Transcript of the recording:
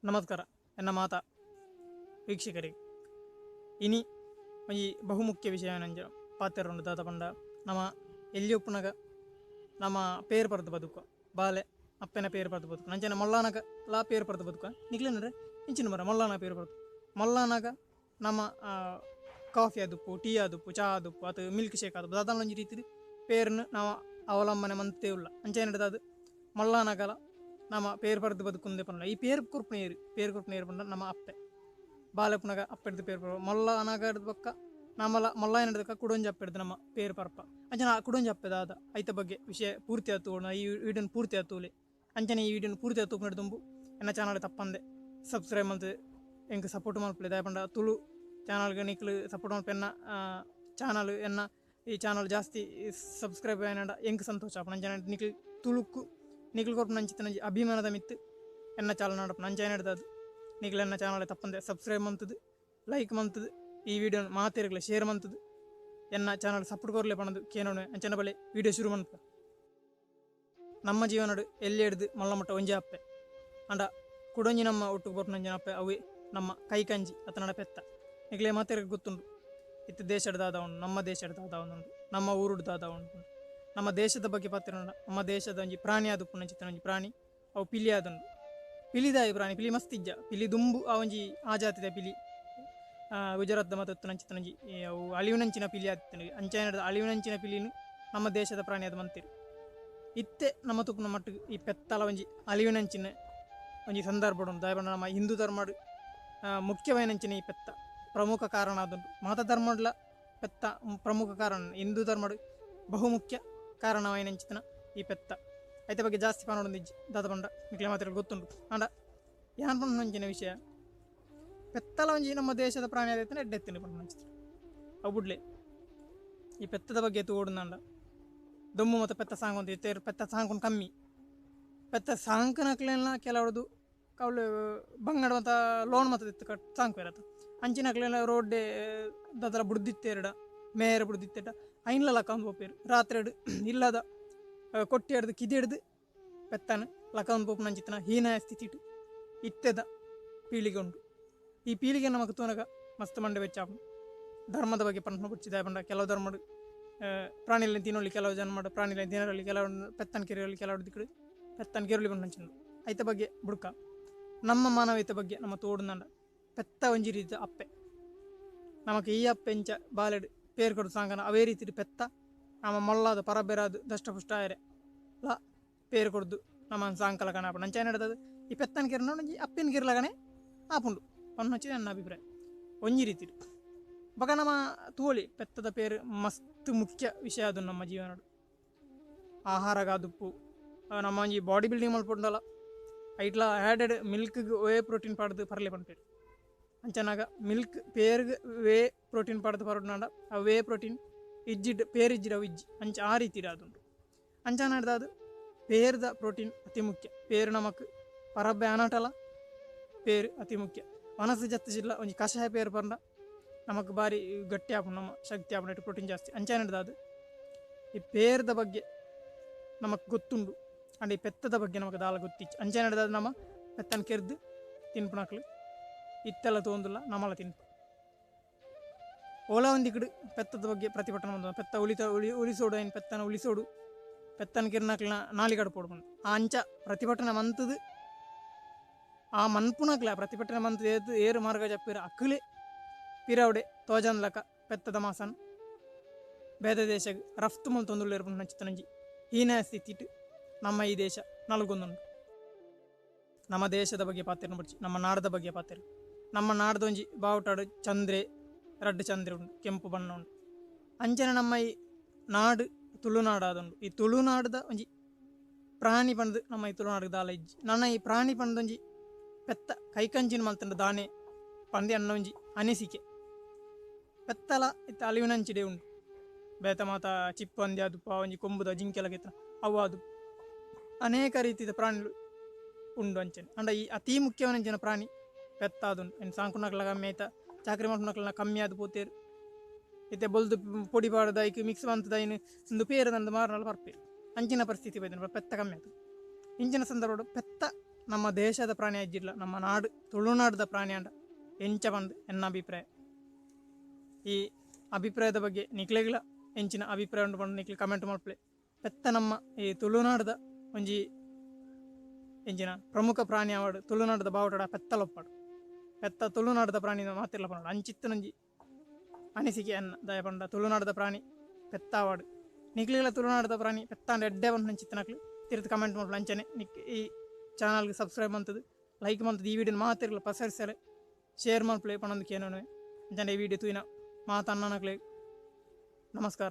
ನಮಸ್ಕಾರ ಎನ್ನ ಮಾತ ವೀಕ್ಷಕರಿಗೆ ಇನಿ ಈ ಬಹುಮುಖ್ಯ ವಿಷಯ ನಂಜ ಪಾತೆರೊಂಡು ದಾದ ಪಂಡ ನಮ್ಮ ಎಲ್ಲಿಯೊಪ್ಪುನಗ ನಮ್ಮ ಪೇರು ಪರದು ಬದುಕು ಬಾಲೆ ಅಪ್ಪನ ಪೇರು ಪರದು ಬದುಕು ನಂಚನ ಮಲ್ಲಾನಗ ಲಾ ಪೇರು ಪರದು ಬದುಕು ನಿಗ್ಲೇನಂದ್ರೆ ಇಂಚಿನ ಮರ ಮಲ್ಲಾನ ಪೇರು ಪರದು ಮಲ್ಲಾನಗ ನಮ್ಮ ಕಾಫಿ ಆದುಪ್ಪು ಟೀ ಆದುಪ್ಪು ಚಹಾ ಆದುಪ್ಪು ಅದು ಮಿಲ್ಕ್ ಶೇಕ್ ಆದುಪ್ಪು ಅದನ್ನೊಂದು ರೀತಿ ಪೇರನ್ನು ನಾವು ಅವಲಂಬನೆ ಮಂತೇ ಇಲ್ಲ ಅಂಚೆ ಅದು ಮಲ್ಲಾನಗಲ ನಮ್ಮ ಪೇರು ಪರದು ಬದುಕುಂದೆ ಪಂಡ ಈ ಪೇರು ಕುರ್ಪನೇರು ಪಂಡ ನಮ್ಮ ಅಪ್ಪೆ ಬಾಲೆಪುನಗ ಅಪ್ಪೆಡ್ದು ಪೇರು ಪರ ಮಲ್ಲ ಅನಗಡ್ದ ಪಕ್ಕ ನಮ್ಮಲ್ಲ ಮಲ್ಲ ಏನಡ್ದಕ್ಕ ಕುಡೊಂಜಿ ಅಪ್ಪೆಡ್ದು ನಮ್ಮ ಪೇರು ಪರಪ ಅಂಚನೆ ಆ ಕುಡೊಂಜಿ ಅಪ್ಪೆದಾದ ಐತ ಬಗ್ಗೆ ವಿಷಯ ಪೂರ್ತಿ ಆತು ಈ ವಿಡಿಯೋನ ಪೂರ್ತಿ ಆತೂಲೆ ಅಂಚನೆ ಈ ವಿಡಿಯೋನ ಪೂರ್ತಿ ಆತು ತುಂಬು ಎನ್ನ ಚಾನಲ್ ತಪ್ಪಂದೆ ಸಬ್ಸ್ಕ್ರೈಬ್ ಅಂತ ಎಂಗೆ ಸಪೋರ್ಟ್ ಮಾಡ್ಕೊಳ್ಳಿ ದಯ ಪಂಡ ತುಳು ಚಾನಲ್ಗೆ ನಿಕ್ಲು ಸಪೋರ್ಟ್ ಮಾಡ್ಪ ಎನ್ನ ಚಾನಲ್ ಎನ್ನ ಈ ಚಾನಲ್ ಜಾಸ್ತಿ ಸಬ್ಸ್ಕ್ರೈಬ್ ಏನಂಡ ಎಂಗೆ ಸಂತೋಷ ಅಂಚನೆ ನಿಕ್ಲು ತುಳುಕು ನಿಖಿಲ್ ಕೊರ್ಪ ನಂಚಿನ ಅಭಿಮಾನದ ಮಿತ್ತು ಎನ್ನ ಚಾನಲ್ ನೋಡಪ್ಪ ನಂಚ ಏನಿಡ್ದು ನಿಖಿಲ್ ಎನ್ನ ಚಾನಲ್ ತಪ್ಪಂದೆ ಸಬ್ಸ್ಕ್ರೈಬ್ ಮಂತದ್ದು ಲೈಕ್ ಮಂತದ್ದು ಈ ವಿಡಿಯೋನ ಮಾತಿರಲಿ ಶೇರ್ ಮಂತದ್ದು ಎನ್ನ ಚಾನಲ್ ಸಪೋರ್ಟ್ ಕೊರ್ಲೆ ಪಣದು ಕೇನೋಣ ಅಂಚನ ಬಳೆ ವಿಡಿಯೋ ಶುರು ಮಂತ ನಮ್ಮ ಜೀವನಡು ಎಲ್ಲಿ ಹಿಡ್ದು ಮಲ್ಲಮಟ್ಟ ಒಂಜಿ ಅಪ್ಪೆ ಅಂಡ ಕುಡೊಂಜಿ ನಮ್ಮ ಒಟ್ಟು ಕೊರ್ಪ ನಂಜನ ಅಪ್ಪೆ ಅವೇ ನಮ್ಮ ಕೈ ಕಂಜಿ ಅತನಡ ಪೆತ್ತ ನಿಖಿಲೆ ಮಾತಿರಗೆ ಗೊತ್ತುಂಡು ಇತ್ತು ದೇಶದ ದಾದ ಉಂಡು ನಮ್ಮ ದೇಶದ ದಾದ ಉಂಡು ನಮ್ಮ ಊರುಡು ದಾದ ಉಂಟು ನಮ್ಮ ದೇಶದ ಬಗ್ಗೆ ಪಾತಿರೋಣ ನಮ್ಮ ದೇಶದ ಒಂಜಿ ಪ್ರಾಣಿ ಆದು ಪುನಂಚಿತ್ತಿನ ಒಂಜಿ ಪ್ರಾಣಿ ಅವು ಪಿಲಿ ಆದುಂಡು ಪಿಲಿದಾಯಿ ಪ್ರಾಣಿ ಪಿಲಿ ಮಸ್ತಿಜ್ಜ ಪಿಲಿ ದುಂಬು ಆ ಒಂಜಿ ಆ ಜಾತಿದ ಪಿಲಿ ಗುಜರಾತ್ದ ಮತ್ತು ನಂಚಿತ್ತನಂಜಿ ಅವು ಅಳಿವಿನಂಚಿನ ಪಿಲಿ ಆದಿತ್ತನಿಗೆ ಅಂಚೆ ಅಳಿವಿನಂಚಿನ ಪಿಲಿನು ನಮ್ಮ ದೇಶದ ಪ್ರಾಣಿ ಅದು ಮಂತಿರು ಇತ್ತೆ ನಮ್ಮ ತುಪ್ಪನ ಮಟ್ಟಿಗೆ ಈ ಪೆತ್ತಲ ಒಂಜಿ ಅಳಿವಿನಂಚಿನ ಒಂಜಿ ಸಂದರ್ಭ ಉಂಟು ದಯಪಂಡ ನಮ್ಮ ಹಿಂದೂ ಧರ್ಮಡು ಮುಖ್ಯವಾಯಿನಂಚಿನ ಈ ಪೆತ್ತ ಪ್ರಮುಖ ಕಾರಣ ಆದುಂಟು ಮತ ಧರ್ಮಡ್ಲ ಪೆತ್ತ ಪ್ರಮುಖ ಕಾರಣ ಹಿಂದೂ ಧರ್ಮಡು ಬಹುಮುಖ್ಯ ಕಾರಣವಾಯಿನಂಚಿತನ ಈ ಪೆತ್ತ ಐತ ಬಗ್ಗೆ ಜಾಸ್ತಿ ಪಾನೊಂದಿಜ್ಜಿ ದಾದ ಪಂಡ ಮಿಕ್ಲೆ ಮಾತ್ರ ಗೊತ್ತುಂಟು ಅಂಡ ಯಾನ್ ಪಂಡ ನಂಚಿನ ವಿಷಯ ಪೆತ್ತಲ ಒಂಜಿ ನಮ್ಮ ದೇಶದ ಪ್ರಾಣಿ ಆದೈತನ ಎಡ್ಡೆತ್ತಿನ ಪಂಡ ನಂಚಿತ ಅವು ಬಿಡ್ಲೆ ಈ ಪೆತ್ತದ ಬಗ್ಗೆ ತೋಡುಂದಂಡ ದೊಮ್ಮು ಮತ್ತು ಪೆತ್ತ ಸಾಂಗ್ ಇತ್ತೇರು ಪೆತ್ತ ಸಾಂಕೊಂಡು ಕಮ್ಮಿ ಪೆತ್ತ ಸಾಂಕನಕ್ಲೆಲ್ಲ ಕೆಲವರದು ಕವಲು ಬಂಗಡ ಮತ್ತು ಲೋನ್ ಮತ್ತು ಇತ್ತು ಕಟ್ ಸಾಂಕ್ ಇರತ್ತ ಅಂಚಿನಕ್ಲೆಲ್ಲ ರೋಡ್ಡೆ ದದರ ಬುಡ್ದಿತ್ತೇರಡ ಮೇಯರ್ ಬುಡ್ದಿತ್ತೇಟ ಐನ್ಲ ಲಕ್ಕಂದು ಹೋಗ್ಪೇರು ರಾತ್ರಿ ಇಲ್ಲದ ಕೊಟ್ಟಿ ಹಿಡ್ದು ಕಿದಿ ಹಿಡ್ದು ಪೆತ್ತನ ಲಕ್ಕಂದು ಪೋಪು ನಂಚಿತ್ತನ ಹೀನಾಯ ಸ್ಥಿತಿ ಇಟ್ಟದ ಪೀಳಿಗೆ ಉಂಟು ಈ ಪೀಳಿಗೆ ನಮಗೆ ತೋನಗ ಮಸ್ತ್ ಮಂಡೆ ವೆಚ್ಚಾಪು ಧರ್ಮದ ಬಗ್ಗೆ ಪ್ರಶ್ನೆ ಬಿಡ್ಸಿದ ಪಂಡ ಕೆಲವು ಧರ್ಮಡು ಪ್ರಾಣಿಲಿ ತಿನ್ನೋಳಿ ಕೆಲವು ಜನ ಮಾಡು ಪ್ರಾಣಿಲಿ ತಿನ್ನೋಳಿ ಕೆಲವು ಪೆತ್ತನ ಕೆರೆಯಲ್ಲಿ ಕೆಲವು ದಿಕ್ಕಡು ಪೆತ್ತನ ಕೆರಳಿ ಬಂದು ನಂಚಿನ ಐತ ಬಗ್ಗೆ ಬುಡ್ಕ ನಮ್ಮ ಮಾನವೀಯತೆ ಬಗ್ಗೆ ನಮ್ಮ ತೋಡುಂದಂಡ ಪೆತ್ತ ಒಂಜಿ ರೀತಿ ಅಪ್ಪೆ ನಮಗೆ ಈ ಅಪ್ಪೆ ಇಂಚ ಬಾಲೆಡು ಪೇರು ಕೊಡು ಸಾಂಗನ ಅವೇ ರೀತಿ ಪೆತ್ತ ನಮ್ಮ ಮೊಲ್ಲಾದ ಪರಬೆರಾದು ದಷ್ಟಪುಷ್ಟ ಆಯ್ರೆ ಲ ಪೇರು ಕೊಡ್ದು ನಮ್ಮ ಸಾಂಕಲ ಕಣ ಆಪು ನಂಚ ನಡೆದದು ಈ ಪೆತ್ತನ ಕೆರೆ ನೋಡಿ ಅಪ್ಪಿನ ಕೆರ್ಲಗಣೆ ಆಪುಂಡು ಅನ್ನ ಹಚ್ಚಿ ನನ್ನ ಅಭಿಪ್ರಾಯ ಒಂಜಿ ರೀತಿ ಬಗ ನಮ್ಮ ತೋಳಿ ಪೆತ್ತದ ಪೇರು ಮಸ್ತ್ ಮುಖ್ಯ ವಿಷಯ ಅದು ನಮ್ಮ ಜೀವನ ಆಹಾರಗಾದುಪ್ಪು ನಮ್ಮ ಒಂಜಿ ಬಾಡಿ ಬಿಲ್ಡಿಂಗ್ ಮಲ್ಪುಂಡಲ್ಲ ಐಟ್ಲ ಆ್ಯಡೆಡ್ ಮಿಲ್ಕ್ಗೆ ವೇ ಪ್ರೋಟೀನ್ ಪಾಡ್ದು ಪರ್ಲೆ ಪಂಪೇರು ಅಂಚನಾಗ ಮಿಲ್ಕ್ ಪೇರ್ಗೆ ವೇ ಪ್ರೋಟೀನ್ ಪಡೆದು ಪರಡ್ನಾಡ ಆ ವೇ ಪ್ರೋಟೀನ್ ಇಜ್ಜಿಡ್ ಪೇರು ಇಜ್ಜಿಡವು ಇಜ್ಜಿ ಅಂಚ ಆ ರೀತಿ ಅದುಂಟು ಅಂಚ ನಡೆದು ಪೇರ್ದ ಪ್ರೋಟೀನ್ ಅತಿ ಮುಖ್ಯ ಪೇರು ನಮಕ್ ಪರಬ್ಬೆ ಅನಟಲ ಪೇರು ಅತಿ ಮುಖ್ಯ ಮನಸ್ಸು ಜತ್ತಿಸಿಲ್ಲ ಒಂಜಿ ಕಷಾಯ ಪೇರು ಪಂಡ ನಮಕ್ ಬಾರಿ ಗಟ್ಟಿ ಆಪು ನಮ್ಮ ಶಕ್ತಿ ಆಪು ನೆಟ್ಟು ಪ್ರೋಟೀನ್ ಜಾಸ್ತಿ ಅಂಚ ನಡೆದು ಈ ಪೇರ್ದ ಬಗ್ಗೆ ನಮಕ್ ಗೊತ್ತುಂಡು ಅಂಡ್ ಈ ಪೆತ್ತದ ಬಗ್ಗೆ ನಮಗೆ ದಾಲ ಗೊತ್ತಿಚ್ಚು ಅಂಚೆ ನಡೆದು ನಮ್ಮ ಪೆತ್ತನ ಕೆರ್ದು ತಿನ್ಪುನಕ್ಲು ಇತ್ತೆಲ್ಲ ತೊಂದಿಲ್ಲ ನಮ್ಮಲ್ಲ ತಿನ್ಪ ಓಲ ಒಂದಿಕ್ಕಡು ಪೆತ್ತದ ಬಗ್ಗೆ ಪ್ರತಿಭಟನೆ ಬಂದ ಪೆತ್ತ ಉಳಿಸೋಡು ಏನು ಪೆತ್ತನ ಉಳಿಸೋಡು ಪೆತ್ತನ ಕಿರ್ನಕ್ಲನ ನಾಲಿಗಡು ಪೋಡ್ಬಂದು ಆ ಅಂಚ ಪ್ರತಿಭಟನೆ ಮಂತದು ಆ ಮನ್ಪುನಕ್ಲ ಪ್ರತಿಭಟನೆ ಮಂತದ ಏರು ಮಾರ್ಗ ಜಪ್ಪಿರ ಅಕ್ಕಲೆ ಪಿರವಡೆ ತೋಜನ್ಲಕ ಪೆತ್ತದ ಮಾಸನ್ ಬೇದ ದೇಶಕ್ಕೆ ರಫ್ತು ಮಲ್ ತೊಂದುಲ್ಲೇರು ನಂಚಿತನಂಜಿ ಹೀನ ಸ್ಥಿತಿ ನಮ್ಮ ಈ ದೇಶ ನಲ್ಗೊಂದುಂಡು ನಮ್ಮ ದೇಶದ ಬಗ್ಗೆ ಪಾತ್ರೆನ ಬಿಡ್ಚಿ ನಮ್ಮ ನಾಡದ ಬಗ್ಗೆ ಪಾತ್ರೆ ನಮ್ಮ ನಾಡ್ದೊಂಜಿ ಬಾವುಟಾಡು ಚಂದ್ರೆ ರಡ್ಡು ಚಂದ್ರೆ ಉಂಡು ಕೆಂಪು ಬಣ್ಣ ಉಂಡು ಅಂಚನೆ ನಮ್ಮ ಈ ನಾಡು ತುಳುನಾಡಾದುಂಡು ಈ ತುಳುನಾಡದ ಒಂಜಿ ಪ್ರಾಣಿ ಪಂಡ್ದು ನಮ್ಮ ಈ ತುಳುನಾಡಿಗೆ ದಾಲ ಇಜ್ಜಿ ನನ್ನ ಈ ಪ್ರಾಣಿ ಪಂಡೊಂಜಿ ಪೆತ್ತ ಕೈಕಂಚಿನ ಮಲ್ತಂಡ ದಾನೆ ಪಂದೆ ಅನ್ನ ಒಂಜಿ ಅನಿಸಿಕೆ ಪೆತ್ತಲ ಇತ್ತ ಅಳಿವಿನಂಚಿಡೆ ಉಂಡು ಬೇತ ಮಾತ ಚಿಪ್ಪು ಅಂದೆ ಅದು ಒಂಜಿ ಕೊಂಬುದ ಜಿಂಕೆಲಗಿತ್ತ ಅವು ಅದು ಅನೇಕ ರೀತಿಯ ಪ್ರಾಣಿಗಳು ಉಂಡು ಅಂಚನೆ ಅಂಡ ಈ ಅತಿ ಮುಖ್ಯವಂಚಿನ ಪ್ರಾಣಿ ಪೆತ್ತ ಅದುಂಡು ಏನು ಸಾಂಕುನಕ್ಲಾಗ ಮೇತ ಚಾಕ್ರಿ ಮಾಡ್ಕೊನಕ್ಲ ಕಮ್ಮಿ ಆದ ಪೋತೇರು ಇತ್ತೆ ಬೊಲ್ದು ಪೊಡಿ ಪಾಡ್ದ ಐಕ್ ಮಿಕ್ಸ್ ಬಂತದ ಇನ್ನು ಒಂದು ಪೇರು ನಂದು ಮಾರನಲ್ಲ ಬರ್ಪೇರು ಅಂಚಿನ ಪರಿಸ್ಥಿತಿ ಬೈದ ಪೆತ್ತ ಕಮ್ಮಿ ಆಯ್ತು ಇಂಚಿನ ಸಂದರ್ಭ ಪೆತ್ತ ನಮ್ಮ ದೇಶದ ಪ್ರಾಣಿ ಅಜ್ಜಿಲ್ಲ, ನಮ್ಮ ನಾಡು ತುಳುನಾಡದ ಪ್ರಾಣಿ ಅಂಡ ಎಂಚ ಬಂದು ಎನ್ನ ಅಭಿಪ್ರಾಯ. ಈ ಅಭಿಪ್ರಾಯದ ಬಗ್ಗೆ ನಿಕ್ಲೆಗಿಲ್ಲ ಎಂಚಿನ ಅಭಿಪ್ರಾಯ ಉಂಟು ಬಂದು ನಿಕ್ಲಿ ಕಮೆಂಟ್ ಮಾಡ್ಕೊಳ್ಳಿ. ಪೆತ್ತ ನಮ್ಮ ಈ ತುಳುನಾಡದ ಒಂಜಿ ಎಂಚಿನ ಪ್ರಮುಖ ಪ್ರಾಣಿ ಆವಾಡು ತುಳುನಾಡದ ಬಾವುಟಡ ಪೆತ್ತಲೊಪ್ಪಾಡು. ಪೆತ್ತ ತುಳುನಾಡದ ಪ್ರಾಣಿ ಮಾತಿರ್ಲ ಪಂಡ ಅಂಚಿತ್ತು ನಂಜಿ ಅನಿಸಿಕೆ ಅನ್ನ ದಯ ಪಂಡ ತುಳುನಾಡದ ಪ್ರಾಣಿ ಪೆತ್ತ ಆವಾಡು ನಿಕ್ಲಿಗಳ ತುಳುನಾಡದ ಪ್ರಾಣಿ ಪೆತ್ತಾಂಡ ಎಡ್ಡೆ ಬಂದು ನಂಚಿತ್ತನಕ್ಲಿ ತಿರ್ತು ಕಮೆಂಟ್ ಮಾಡ್ಲು ಅಂಚನೆ ನಿಕ್ ಈ ಚಾನಲ್ಗೆ ಸಬ್ಸ್ಕ್ರೈಬ್ ಮಾಡ್ತದೆ, ಲೈಕ್ ಮಾಡ್ತದೆ. ಈ ವಿಡಿಯೋನ ಮಾತಿರ್ಲ ಪಸರಿಸಲೆ ಶೇರ್ ಮಾಡ್ಪ್ಲೇ ಪಣಂದಕ್ಕೆ ಏನೋ ಅಂಚನೆ ಈ ವಿಡಿಯೋ ತೂಯಿನ ಮಾತನ್ನನಕ್ಲೆ ನಮಸ್ಕಾರ.